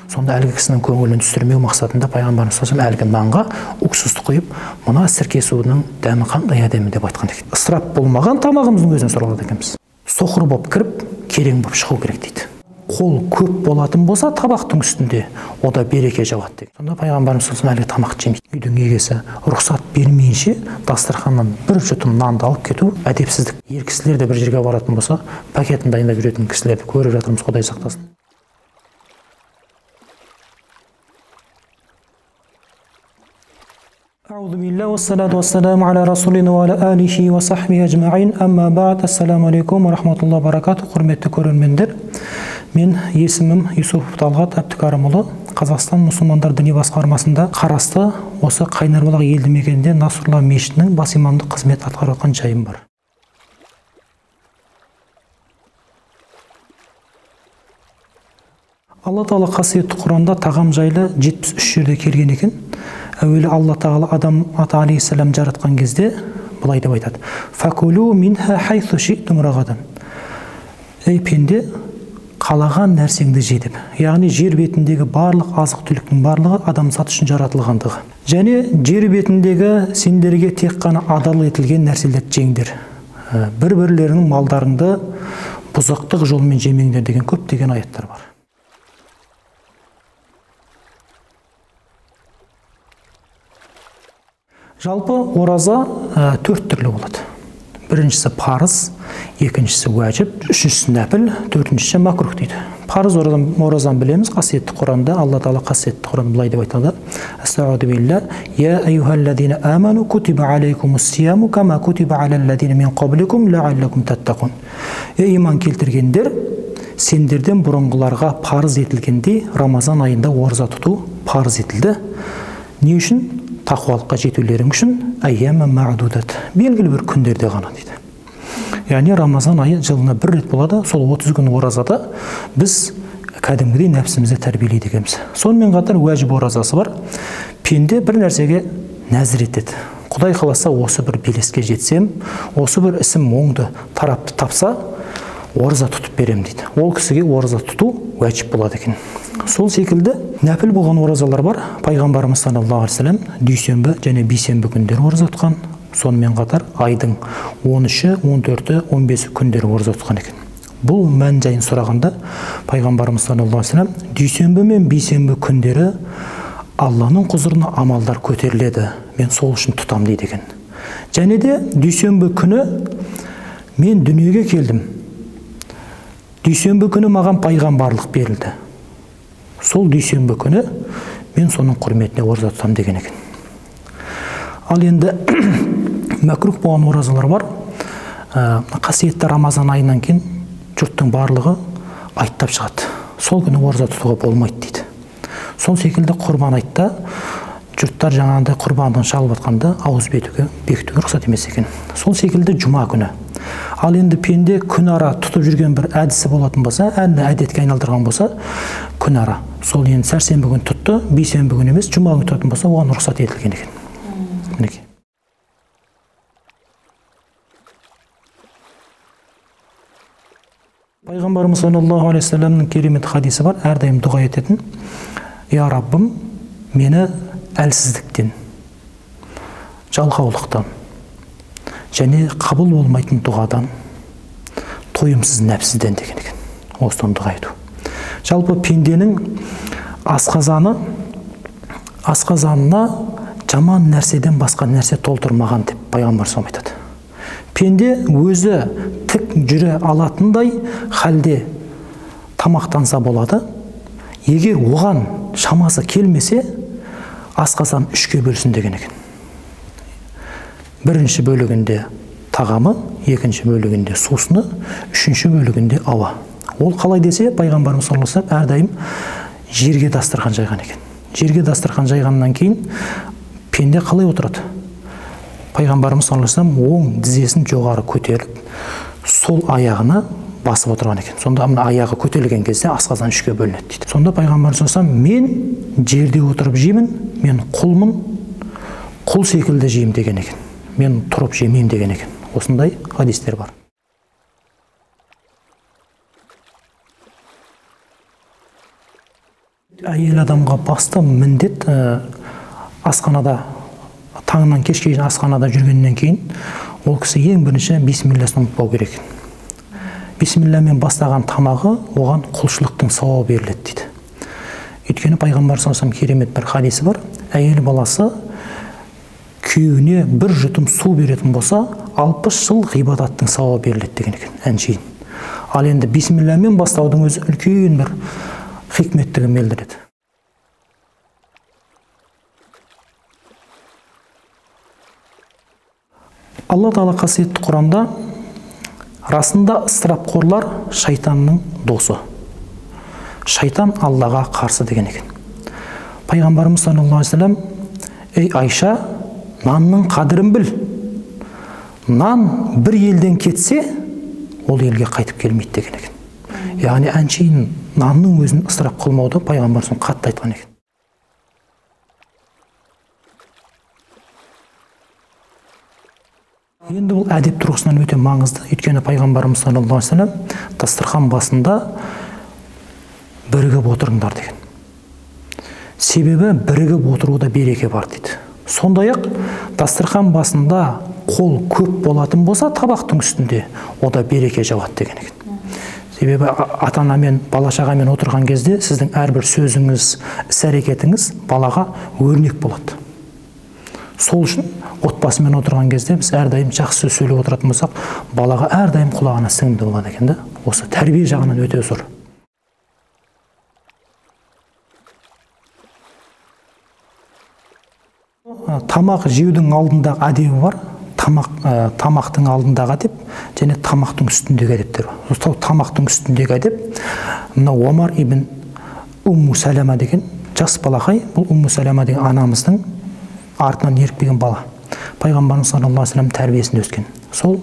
Сонда әлгі кісінің көңілін түсірмеу мақсатында пайғамбарымыз саллаллаху алейхи вассалам әлгі нанға уксусты құйып, мына сірке суының дәмі қандай әдемі деп айтқан екен. Ысырап болмаған тамағымыздың өзінен сұралады екенбіз. Соқыр болып кіріп, керең болып шығу керек дейді. Қол көп болатын болса, табақтың үстінде ода береке жауады деген. Сонда пайғамбарымыз саллаллаху алейхи вассалам әлгі тамақты жемейді. Үйдің егесі рұқсат бермейінше дастарханнан бір жұтым нанды алып кету әдепсіздік. Ер кісілер де бір жерге баратын болса, пакетін дайындап жүретін кісілерді көріп жатырмыз, Құдай сақтасын. أعوذ بالله والصلاة والسلام على رسولنا وعلى آله وصحبه أجمعين أما بعد السلام عليكم ورحمة الله وبركاته. Құрметті көрермендер, мен есімім Юсупов Талғат Әбдікәрімұлы. Қазақстан мұсылмандар діни басқармасында қарасты осы Қайнарбұлақ елді мекенінде Насрулла мешітінің бас имамдық қызмет атқарып жатқан жайым бар. Алла Тағала қасиетті Құранда тағам жайлы 73 жерде келген екен. Әуелі Алла Тағала Адам ата алейхиссалам жаратқан кезде былай деп айтады: «Факулу минха хайсу ши'тум рағадан». Ей пенде, қалаған нәрсеңді же деп. Яғни жер бетіндегі барлық азық-түліктің барлығы адамзат үшін жаратылғандығы. Және жер бетіндегі сендерге тек қана адал етілген нәрселерді жеңдер. Бір-бірлерінің малдарыңды бұзықтық жолмен жемеңдер деген көптеген аяттар бар. Жалпы ораза 4 түрлі болады. Біріншісі парыз, екіншісі уәжіп, үшіншісі нәпіл, төртіншісі макрух дейді. Парыз оразаны білеміз, қасиетті Құранда Алла Тағала қасиетті Құранда былай деп айтады: «Астағфиру билла, я айюхаллазина аману кутиба алейкумус сияму кама кутиба алаллазина мин qablikum лааллакум таттақун». Ей иман келтіргендер, сендерден бұрынғыларға парыз етілгендей Рамазан айында ораза тұту парыз етілді. Не үшін? Тақуалыққа жетулерің үшін айяма мa'дудат, белгілі бір күндерде ғана дейді. Яғни Рамазан айы жылына бір рет болады, сол 30 күн оразада біз кәдімгідей нәпсімізді тәрбиелейді екенбіз. Сонымен қатар уәжіп оразасы бар. Пенде бір нәрсеге нәзір етеді. Құдай қаласа осы бір белеске жетсем, осы бір ісім оңды тарапты тапса, ораза тұтып берем дейді. Ол кісіге ораза тұту уәжіп болады екен. Сол секілді нәпіл болған оразалар бар. Пайғамбарымыз саллаллаху алейхи вассалам дүйсенбі және бейсенбі күндері ораза тұтқан. Сонымен қатар айдың 13-і, 14-і, 15-і күндері ораза тұтқан екен. Бұл мән жайын сұрағанда пайғамбарымыз саллаллаху алейхи вассалам дүйсенбі мен бейсенбі күндері Алланың құзырына амалдар көтеріледі. Мен сол үшін тұтам дейді екен. Және де дүйсенбі күні мен дүниеге келдім. Дүйсенбі күні маған пайғамбарлық берілді. Сол дүйсенбі күні мен соның құрметіне ораза тұтам деген екен. Ал енді мәкрух болған оразалар бар. Қасиетті Рамазан айынан кейін жұрттың барлығы айттап шығады. Сол күні ораза тұтуға болмайды дейді. Сол секілді құрбан айтта жұрттар жаңағындай құрбандығын шалып жатқанда ауыз бекітуге рұқсат емес екен. Сол секілді жұма күні. Ал енді пенде күн ара тұтып жүрген бір әдісі болатын болса, әлі әдетке айналдырған болса, күн ара. Сол енді сәрсенбі күн тұтты, бейсенбі күн емес, жұма күн тұтатын болса, оған рұқсат етілген екен. Мінекей. Пайғамбарымыз саллаллаху алейхи вассаламның керемет хадисі бар, әрдайым дұға ететін: «Я Раббым, мені әлсіздіктен, жалқаулықтан және қабыл болмайтын дұғадан, тойымсыз нәпсізден» деген екен. Осыдан дұға ету. Жалпы пенденің асқазанына жаман нәрседен басқа нәрсе толтырмаған деп пайғамбар саллаллаху алейхи айтады. Пенде өзі тік жүре алатындай халде тамақтанса болады. Егер оған шамасы келмесе, асқазан 3-ке бөлсін деген екен. Бірінші бөлігінде тағамы, екінші бөлігінде сусыны, үшінші бөлігінде ауа. Ол қалай десе, пайғамбарымыз саллаллаху алейхи вассалам әрдайым жерге дастархан жайған екен. Жерге дастархан жайғаннан кейін пенде қалай отырады? Пайғамбарымыз саллаллаху алейхи вассалам оң тізесін жоғары көтеріп, сол аяғына басып отырған екен. Сонда аяғы көтерілген кезде асқазан 3-ке бөлінеді дейді. Сонда пайғамбарымыз саллаллаху алейхи вассалам мен жерде отырып жеймін, мен құлмын, құл секілді жеймін деген екен. Мен тұрып жемеймін деген екен. Осындай хадистер бар. Әйел адамға басты міндет асханада таңнан кешке дейін асханада жүргеннен кейін ол кісі ең бірінші бисмилласын ұмытпау керек. Бисмилламен бастаған тамағы оған құлшылықтың сауабы беріледі дейді. Өйткені пайғамбар саллаллаху алейхи керемет бір хадисі бар. Әйел баласы күйеуіне бір жұтым су беретін болса, 60 жыл ғибадаттың сауабы беріледі деген екен, әншейін. Ал енді бисмилламен бастаудың өзі үлкен бір хикметтігін білдіреді. Алла Тағала қасиетті Құранда расында ысырапқорлар шайтанның досы. Шайтан Аллаға қарсы деген екен. Пайғамбарымыз саллаллаху алейхи вассалам: "Ей Айша, нанның қадірін біл. Нан бір елден кетсе, ол елге қайтып келмейді" деген екен. Яғни әншейін нанның өзін ысырап қылмауды пайғамбарымыз қатты айтқан екен. Енді бұл әдеп тұрғысынан өте маңызды. Өйткені пайғамбарымыз саллаллаху алейхи вассалам дастархан басында бірігіп отырыңдар деген. Себебі бірігіп отыруда береке бар дейді. Сондай-ақ дастархан басында қол көп болатын болса, табақтың үстінде ода береке жауады деген екен. Себебі ата-анамен, бала-шағамен отырған кезде сіздің әрбір сөзіңіз, іс-әрекетіңіз балаға өрнек болады. Сол үшін отбасымен отырған кезде біз әрдайым жақсы сөз сөйлеп отыратын болсақ, балаға әрдайым құлағына сіңімді болады екен. Осы тәрбие жағынан өте зор. Тамақ жеудің алдындағы әдебі бар. Тамақтың алдындағы әдеп және тамақтың үстіндегі әдептер бар. Тамақтың үстіндегі әдеп, мына Омар ибн Умму Салама деген жас балақай, бұл Умму Салама деген анамыздың артынан еріп келген бала. Пайғамбарымыз саллаллаху алейхи вассалам тәрбиесінде өскен. Сол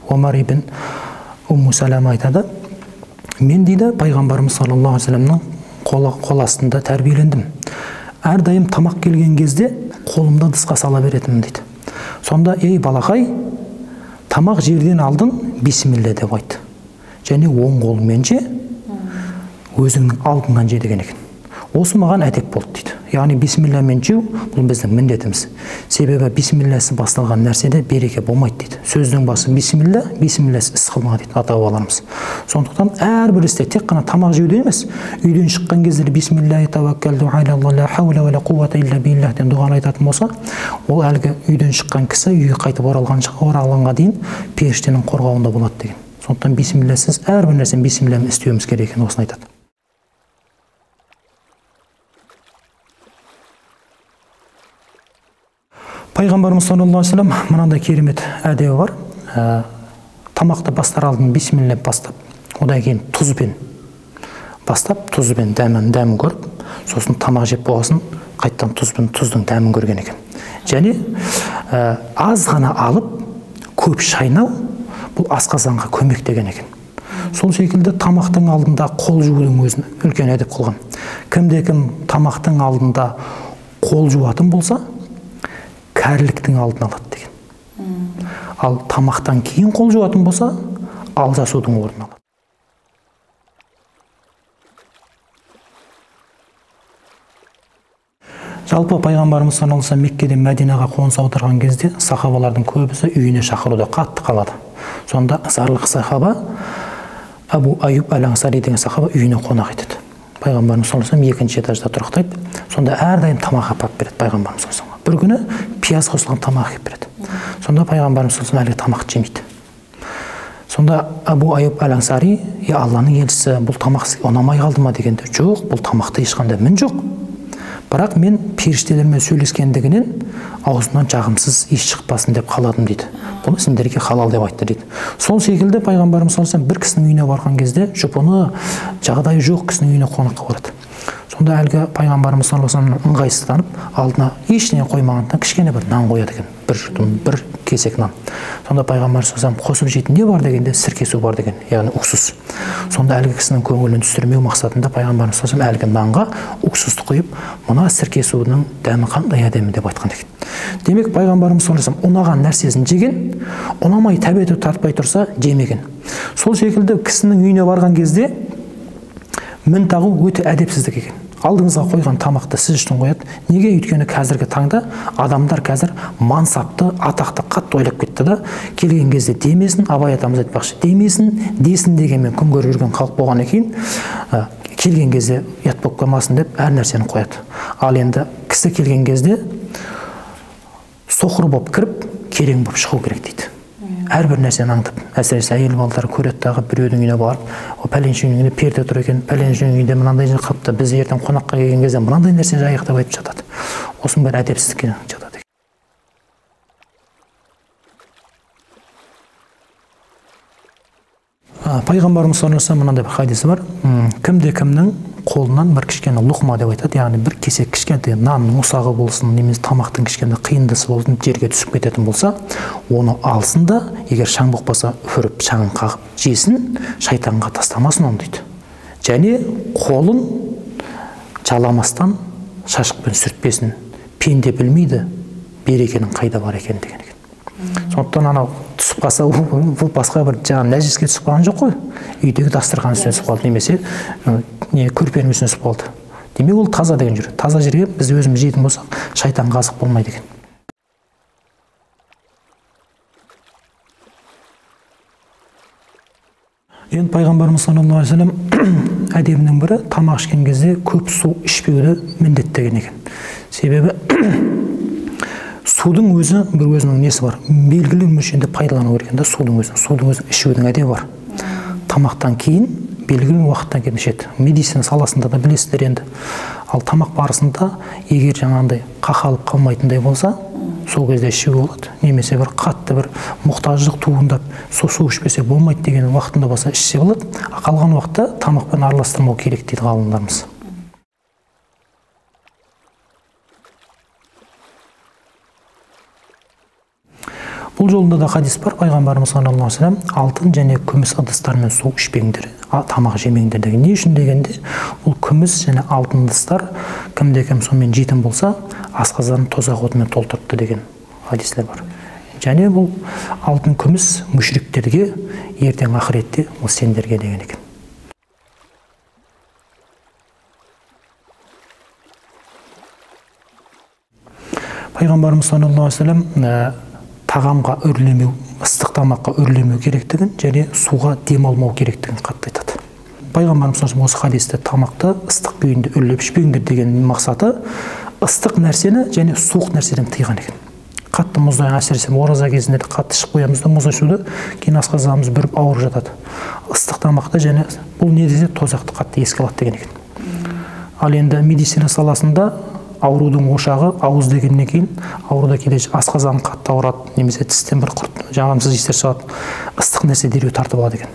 Омар ибн Умму Салама айтады: "Мен дейді пайғамбарымыз саллаллаху алейхи вассаламның қол астында тәрбиелендім. Әрдайым тамақ келген кезде қолымды ыдысқа сала беретінмін" дейді. Сонда: "Ей балақай, тамақ жерден алдың бисмилля деп айт. Және оң қолыңмен же, өзіңнің алдыңнан же" деген екен. Осы маған әдеп болды дейді. Яғни бисмиллямен жеу бұл біздің міндетіміз. Себебі бисмиллясы басталған нәрседе береке болмайды дейді. Сөздің басы бисмилля, бисмиллясы іс қылма дейді ата-бабаларымыз. Сондықтан әрбір істе тек қана тамақ жеуде емес, үйден шыққан кезде бисмиллахи таваккалту алаллах ла хаула ва ла қуввата илля биллах деген дұғаны айтатын болса, ол әлгі үйден шыққан кісі үйге қайтып оралғанға дейін періштенің қорғауында болады деген. Сондықтан бисмиллясыз әрбір нәрсені бисмиллямен істеуіміз керек екенін осыны айтады. Пайғамбарымыз саллаллаху алейхи вассалам мынандай керемет әдебі бар. Тамақты бастар алдын бисмилля бастап, одан кейін тұзбен бастап, тұзбен дәмін көріп, сосын тамақ жеп болғасын, қайттан тұздың дәмін көрген екен. Және аз ғана алып, көп шайнау бұл асқазанға көмек деген екен. Сол секілді тамақтың алдында қол жуудың өзін үлкен әдеп қылған. Кімде-кім тамақтың алдында қол жуатын болса, кәріліктің алдын алады деген. Ал тамақтан кейін қол жуатын болса, алжасудың орнын алады. Жалпы пайғамбарымыз саллаллаху алейхи вассалам Меккеден Мәдинаға қоныс аударған кезде сахабалардың көбісі үйіне шақыруда қатты қалады. Сонда зарлық сахаба Абу Аюб әл-Ансари деген сахаба үйіне қонақ етеді. Пайғамбарымыз саллаллаху алейхи вассалам екінші этажда тұрақтайды. Сонда әрдайым тамақ апарып береді пайғамбарымыз саллаллаху алейхи вассалам. Бір күні пияз қосылған тамақ алып береді. Сонда пайғамбарымыз саллаллаху алейхи вассалам әлгі тамақ жемейді. Сонда Абу Аюб әл-Ансари: "Я Алланың елшісі, бұл тамақ сізге ұнамай қалды ма?" дегенде: "Жоқ, бұл тамақта ешқандай мін жоқ. Бірақ мен періштелермен сөйлескендігінен аузымнан жағымсыз иіс шықпасын деп қаладым" дейді. "Бұны сендерге халал деп айтты" дейді. Сол секілді пайғамбарымыз саллаллаху алейхи вассалам бір кісінің үйіне барған кезде жұпыны жағдайы жоқ кісінің үйіне қонаққа барады. Сонда әлгі пайғамбарымыз саллаллаху алейхи вассалам ыңғайсызданып, алдына ештеңе қоймағандықтан кішкене бір нан қояды екен. Бір кесек нан. Сонда пайғамбарымыз саллаллаху алейхи вассалам қосып жейтін не бар дегенде сірке су бар деген, яғни уксус. Сонда әлгі кісінің көңілін түсірмеу мақсатында пайғамбарымыз саллаллаху алейхи вассалам әлгі нанға уксусты құйып, "Мына сірке суының дәмі қандай әдемі" деп айтқан екен. Демек пайғамбарымыз саллаллаху алейхи вассалам ұнаған нәрсесін жеген, ұнамай тәбеті тартпай тұрса жемеген. Сол секілді кісінің үйіне барған кезде мін тағу өте әдепсіздік екен. Алдыңызға қойған тамақты сіз үшін қояды. Неге? Өйткені қазіргі таңда адамдар қазір мансапты, атақты қатты ойлап кетті да, келген кезде демесін, Абай атамыз айтпақшы, демесін, десін дегенмен күн көріп жүрген халық болғаннан кейін, келген кезде ұят болып қалмасын деп әр нәрсені қояды. Ал енді кісі келген кезде соқыр болып кіріп, керең болып шығу керек дейді. Әрбір нәрсені аңдып, әсіресе әйел балалар көреді дағы біреудің үйіне барып, пәленшінің үйінде перде тұр екен, пәленшінің үйінде мынандай жер қапты, біз ертең қонаққа келген кезде мынандай нәрсе жайық деп айтып жатады. Осының бәрі әдепсіздікке жатады. Пайғамбарымыз саллаллаху алейхи ва саллям мынандай бір хадисі бар. Кімде кімнің қолынан бір кішкене лұқма деп айтады, яғни бір кесек кішкентай нанның ұсағы болсын, немесе тамақтың кішкене қиындысы болсын, жерге түсіп кететін болса, оны алсын да, егер шаң болса, үфіріп шаңын қағып жесін, шайтанға тастамасын оны дейді. Және қолын жаламастан шашықпен сүртпесін. Пенде білмейді берекенің қайда бар екенін деген екен. Сондықтан анау түсіп қалса, бұл басқа бір жаңа нәжіске түсіп қалған жоқ қой. Үйдегі дастархан үстіне түсіп қалды, немесе көрпенің үстіне түсіп қалды. Демек ол таза деген жер. Таза жерге біз өзіміз жейтін болсақ, шайтан қазық болмайды екен. Енді пайғамбарымыз саллаллаху алейхи ва саллям әдебінің бірі тамақ ішкен кезде көп су ішпеуді міндеттеген екен. Себебі судың өзі бір өзінің несі бар, белгілі мөлшерде пайдалану керек екен да, судың өзін ішудің әдебі бар. Тамақтан кейін белгілі уақыттан кейін ішеді. Медицина саласында да білесіздер енді. Ал тамақ барысында егер жаңағындай қақалып қалмайтындай болса, сол кезде ішуге болады. Немесе бір қатты бір мұқтаждық туындап, су ішпесе болмайды деген уақытында болса ішсе болады. Қалған уақытта тамақпен араластырмау керек дейді ғалымдарымыз. Бұл жолында да хадис бар, пайғамбарымыз саллаллаху алейхи ва саллям алтын және күміс ыдыстармен су ішпеңдер, тамақ жемеңдер деген. Не үшін дегенде, бұл күміс және алтын ыдыстар кімде-кім сонымен жейтін болса, асқазанын тозақ отымен толтырыпты деген хадислер бар. Және бұл алтын күміс мүшриктерге, ертең ақыретте ол сендерге деген екен. Пайғамбарымыз саллаллаху алейхи ва саллям тағамға үрлемеу, ыстық тамаққа үрлемеу керектігін, және суға демалмау керектігін қатты айтады. Пайғамбарымыз осы хадисте тамақты ыстық күйінде үрлеп ішпеңдер деген мақсаты ыстық нәрсені және суық нәрседен тыйған екен. Қатты мұздай, әсіресе ораза кезінде қатты ішіп қоямыз да мұз ішуді, кейін асқазанымыз бүріп ауырып жатады. Ыстық тамақты және бұл не десе тозақты қатты еске алады деген екен. Ал енді медицина саласында аурудың ошағы ауыз дегеннен кейін ауруда кейде асқазан қатты ауырады, немесе тістен бір құрт, жағымсыз иістер шығады, ыстық нәрсе дереу тартып алады екен.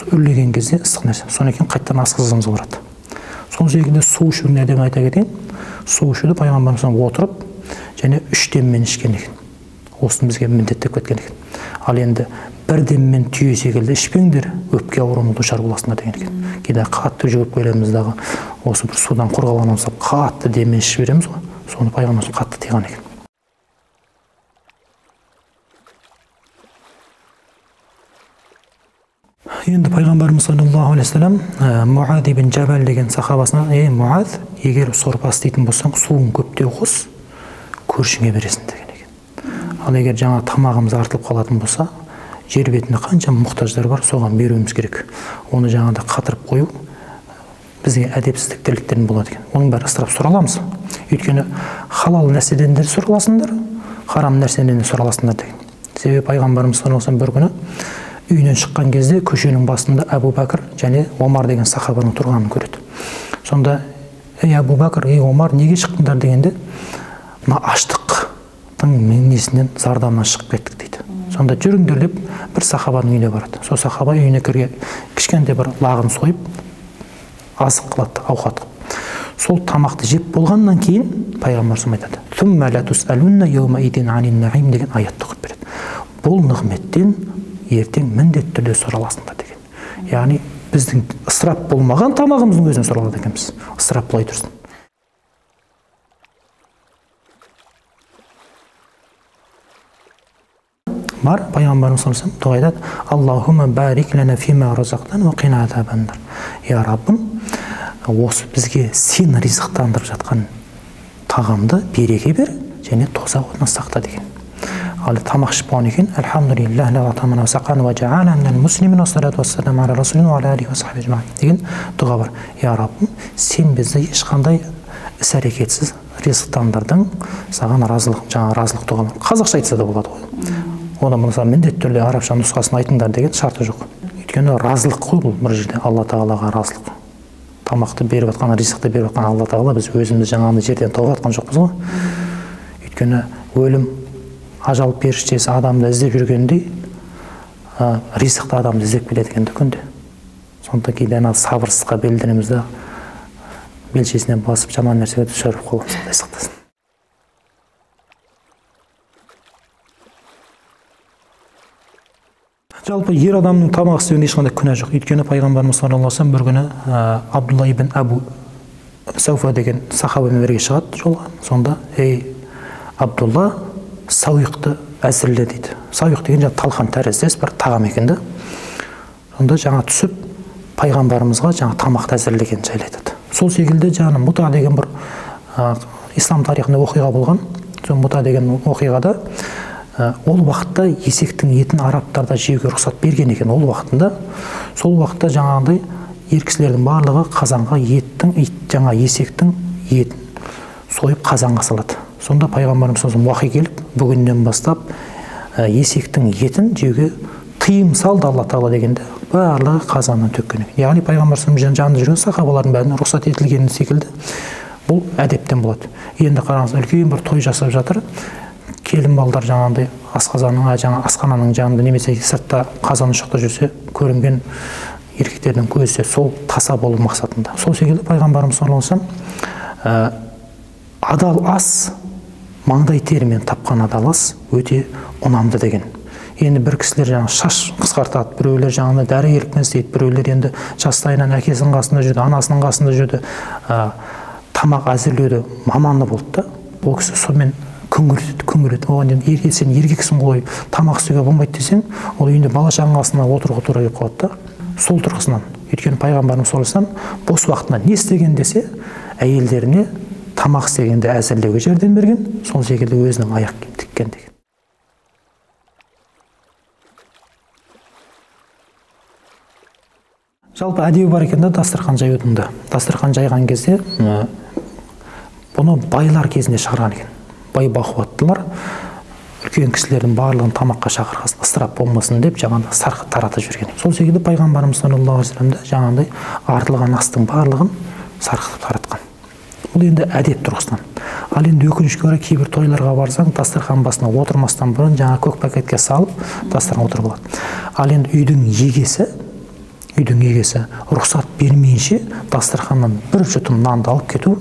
Үрлеген кезде ыстық нәрсе, содан кейін қайтадан асқазанымыз ауырады. Сол жерде су ішудің әдебін айта кетейін. Су ішуді пайғамбарымыз отырып және 3 деммен ішкен екен. Осыны бізге міндеттеп кеткен екен. Ал енді 1 деммен түйе секілді ішпеңдер, өпке ауруына душар боласыңдар деген екен. Кейде қатты жүгіріп келеміз дағы, осы бір судан қорғалғанымыз қатты деммен ішіп береміз ғой. Соны пайғамбарымыз қатты тыйған екен. Енді пайғамбарымыз саллаллаху алейхи ва саллям Муаз ибн Джабал деген сахабасына: Муаз, егер сорпа істейтін болсаң, суын көптеу қос, көршіңе бересің деген екен. Ал егер жаңа тамағымыз артылып қалатын болса, жер бетінде қанша мұқтаждар бар, соған беруіміз керек. Оны жаңада қатырып қою бізге әдепсіздік тірліктерін болады екен. Оның бәрі ысырап сұраламыз. Өйткені халал нәрседен де сұраласыңдар, харам нәрседен де сұраласыңдар деген. Себебі пайғамбарымыз саллаллаху алейхи ва саллям бір күні үйінен шыққан кезде көшенің басында Әбу Бәкір және Омар деген сахабаның тұрғанын көреді. Сонда: Әбу Бәкір, Омар, неге шықтыңдар дегенде, мына аштықтың несінен, зардабынан шығып кеттік дейді. Сонда жүріңдер деп бір сахабаның үйіне барады. Сол сахаба үйіне кірген кішкентай бір лағын сойып, азық қылады, ауқат қылып. Сол тамақты жеп болғаннан кейін пайғамбарымыз айтады: "Сумма ла тусалунна йаума идин анин наим" деген аятты оқып береді. Бұл нығметтен ертең міндетті түрде сұраласыңдар деген. Яғни біздің ысырап болмаған тамағымыздың өзін сұралады екенбіз. Ысырап болай тұрсын. Бар, пайғамбарымыз саллаллаху алейхи ва саллям дұға айтады: "Аллахумма барик лана фима разақтана ва қина азабан нар". Я Раббым, осы бізге сен ризықтандырып жатқан тағамды береке бер және тозақ отынан сақта деген. Ал тамақ ішіп болған екен, альхамдулиллах ла атамана ва сақана ва жа'ана минал муслимин ва салату вассаламу аля расулин ва аля алихи ва сахбихи ажмаин деген дұға бар. Я Раббым, сен бізді ешқандай іс-әрекетсіз ризықтандырдың, саған разылық, жаңа разылық дұға. Қазақша айтса да болады ғой. Одан мысалы міндетті түрде арабша нұсқасын айтыңдар деген шарты жоқ. Өйткені разылық қой бұл бір жерде, Алла тағалаға разылық. Тамақты беріп жатқан, ризықты беріп жатқан Алла тағала, біз өзіміз жаңағы жерден тауып жатқан жоқпыз ғой. Өйткені өлім, ажал періштесі адамды іздеп жүргендей, ризықты адамды іздеп келеді екен күнде. Сонда кейде сабырсызға белденемізді белшесінен басып жаман нәрсеге düşіріп қаламыз, Алла сақтасын. Жалпы ер адамның тамақ істеуінде ешқандай күнә жоқ. Өйткені пайғамбарымыз саллаллаху алейхи ва саллям бір күні Абдулла ибн Абу Сауфа деген сахабамен бірге шығады жолға. Сонда Абдулла сауиқты әзірле дейді. Сауиқ деген жаңа талқан тәріздес бір тағам екен де. Сонда жаңа түсіп пайғамбарымызға жаңа тамақты әзірлеген жайлы айтады. Сол секілді жаңа Мұта деген бір ислам тарихында оқиға болған. Сол Мұта деген оқиғада ол уақытта есектің етін арабтарда жеуге рұқсат берген екен. Ол уақытында сол уақытта жаңағыдай ер кісілердің барлығы қазанға жаңа есектің етін сойып қазанға салады. Сонда пайғамбарымыз уақи келіп, бүгіннен бастап есектің етін жеуге тыйым салды Алла тағала дегенде барлығы қазаннан төккен екен. Яғни пайғамбарымыз жанында жүрген сахабалардың бәріне рұқсат етілгені секілді бұл әдептен болады. Енді қараңыз, үлкен бір той жасап жатыр. Келін балдар жаңағыдай асхананың жанында немесе сыртта қазан ұшықта жүрсе, көрінген еркектердің көзі сол таса болу мақсатында. Сол секілді пайғамбарымыз саллаллаху алейхи ва саллям адал ас, маңдай терімен тапқан адал ас өте ұнамды деген. Енді бір кісілер жаңа шаш қысқартады, біреулер жаңа дәрігерлікпен істейді, біреулер енді жастайынан әкесінің қасында жүрді, анасының қасында жүрді, тамақ әзірлеуді маманы болды да. Ол кісі сонымен күңгіреді. Оған енді сен еркексің ғой, тамақ істеуге болмайды десең, ол үйінде бала-шағаның қасына отыруға тура келіп қалады да. Сол тұрғысынан. Өйткені пайғамбарымыз саллаллаху алейхи ва саллям бос уақытында не істеген десе, әйелдеріне тамақ істегенде әзірлеуге жәрдем берген, сол секілді өзінің аяқ киім тіккен деген. Жалпы әдеби бар екен да дастархан жаюдың да. Дастархан жайған кезде бұны байлар кезінде шығарған екен. Бай бақуаттылар үлкен кісілердің барлығын тамаққа шақырғасын, ысырап болмасын деп жаңағыдай сарқыт таратып жүрген. Сол секілді пайғамбарымыз саллаллаху алейхи ва саллям да жаңағыдай артылған астың барлығын сарқытып таратқан. Бұл енді әдеп тұрғысынан. Ал енді өкінішке орай кейбір тойларға барсаң, дастархан басына отырмастан бұрын жаңа көк пакетке салып дастархан отырып алады. Ал енді үйдің егесі рұқсат бермейінше дастарханнан бір жұтым нанды алып кету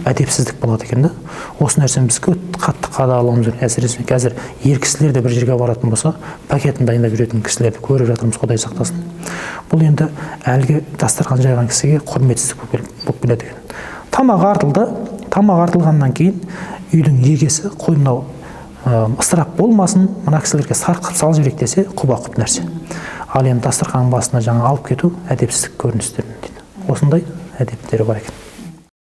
әдепсіздік болады екен да. Осы нәрсені біз қатты қадағалауымыз керек. Әсіресе қазір ер кісілер де бір жерге баратын болса, пакетін дайындап жүретін кісілерді көріп жатырмыз, Құдай сақтасын. Бұл енді әлгі дастархан жайған кісіге құрметсіздік болып келеді екен. Тамақ артылды. Тамақ артылғаннан кейін үйдің егесі қой мынау ысырап болмасын, мына кісілерге сарқып салып жіберейік десе, құба-құп нәрсе. Ал енді дастарханның басына жаңа алып кету әдепсіздік көріністерінен дейді. Осындай әдептері бар екен.